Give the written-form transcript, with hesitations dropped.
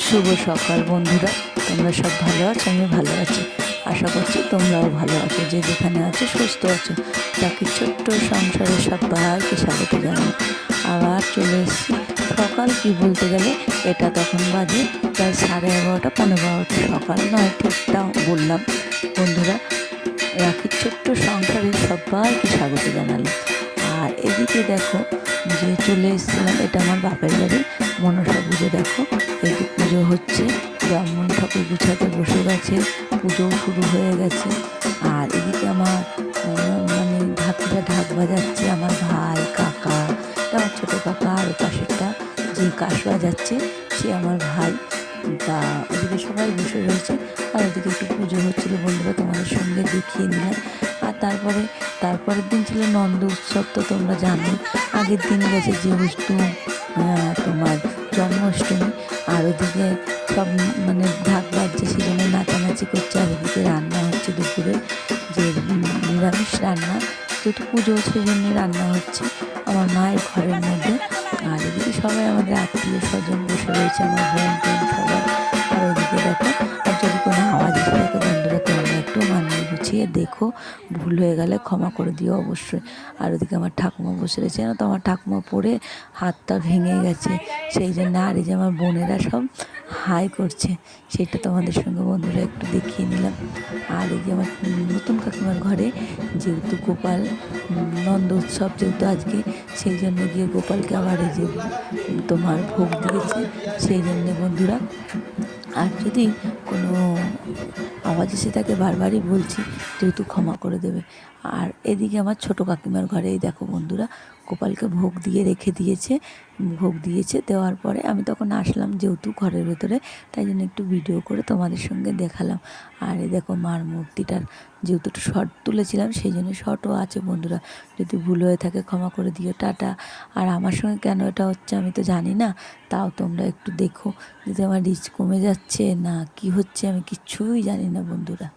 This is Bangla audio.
শুভ সকাল বন্ধুরা, তোমরা সব ভালো আছো? আমি ভালো আছি, আশা করছি তোমরাও ভালো আছো। যে যেখানে আছো সুস্থ আছো। বাকি ছোট্ট সংসারের সবাইকে স্বাগত জানাই। আবার চলে এসেছি। সকাল কি বলতে গেলে এটা তখন বাজে প্রায় 11:30 15:30। সকাল নয়, ঠিকটা বললাম। বন্ধুরা, রাখির ছোট্ট সংসারের সবাইকে স্বাগত জানালাম। আর এদিকে দেখো, যে চলে এসেছিলাম, এটা আমার বাপের বাড়ি মনসা পুজো। দেখো, এই যে পুজো হচ্ছে, ব্রাহ্মণ ঠাকুর গুছাতে বসে গেছে, পুজোও শুরু হয়ে গেছে। আর এদিকে আমার মানে ঢাকিরা ঢাক বাজাচ্ছে আমার ভাই, কাকা, আমার ছোটো কাকা, আর পাশেরটা যে কাশ বাজাচ্ছে সে আমার ভাই। তা ওদিকে সবাই বসে রয়েছে, আর ওদিকে একটু পুজো হচ্ছিলো বন্ধুরা, তোমাদের সঙ্গে দেখিয়ে নিলাম। আর তারপরের দিন ছিল নন্দ উৎসব, তো তোমরা জানো। আগের দিন গেছে যেহেতু তোমার জন্মাষ্টমী, আর ওদিকে সব মানে ঢাক বাজছে, সেজন্য নাচানাচি করছে। আর ওদিকে রান্না হচ্ছে দুপুরে, যে নিরামিষ রান্না, যেহেতু পুজো সেই জন্যই রান্না হচ্ছে আমার মায়ের ঘরের মধ্যে। আর এদিকে সবাই আমাদের আত্মীয় স্বজন বসে রয়েছে, আমার বোন টোন সবাই। আর ওদিকে দেখো, আর যদি কোনো আওয়াজ এসে থাকে বন্ধুরা, তোমরা একটু মানিয়ে গুছিয়ে দেখো, ভুল হয়ে গেলে ক্ষমা করে দিও অবশ্যই। আর ওদিকে আমার ঠাকুমা বসে রয়েছে, জানো তো, আমার ঠাকুমা পড়ে হাতটা ভেঙে গেছে, সেই জন্য। আর এই যে আমার বোনেরা সব হাই করছে, সেটা তোমাদের সঙ্গে বন্ধুরা একটু দেখিয়ে নিলাম। আর এই যে আমার নতুন কাকিমার ঘরে যেহেতু গোপাল নন্দ উৎসব, যেহেতু আজকে, সেই জন্য গিয়ে গোপালকে আবার এই যে তোমার ভোগ দিয়েছে, সেই জন্যে বন্ধুরা। আর যদি কোনো আওয়াজ এসে থাকে, বারবারই বলছি, যেহেতু ক্ষমা করে দেবে। আর এদিকে আমার ছোটো কাকিমার ঘরে এই দেখো বন্ধুরা, গোপালকে ভোগ দিয়ে রেখে দিয়েছে। ভোগ দিয়েছে, দেওয়ার পরে আমি তখন আসলাম, যেহেতু ঘরের ভেতরে, তাই জন্য একটু ভিডিও করে তোমাদের সঙ্গে দেখালাম। আর এই দেখো মার মূর্তিটার যেহেতু একটু শর্ট তুলেছিলাম, সেই জন্য শর্টও আছে বন্ধুরা, যদি ভুল হয়ে থাকে ক্ষমা করে দিও, টাটা। আর আমার সঙ্গে কেন এটা হচ্ছে আমি তো জানি না, তাও তোমরা একটু দেখো, যদি আমার রিচ কমে যাচ্ছে না কি হচ্ছে, আমি কিচ্ছুই জানি না বন্ধুরা।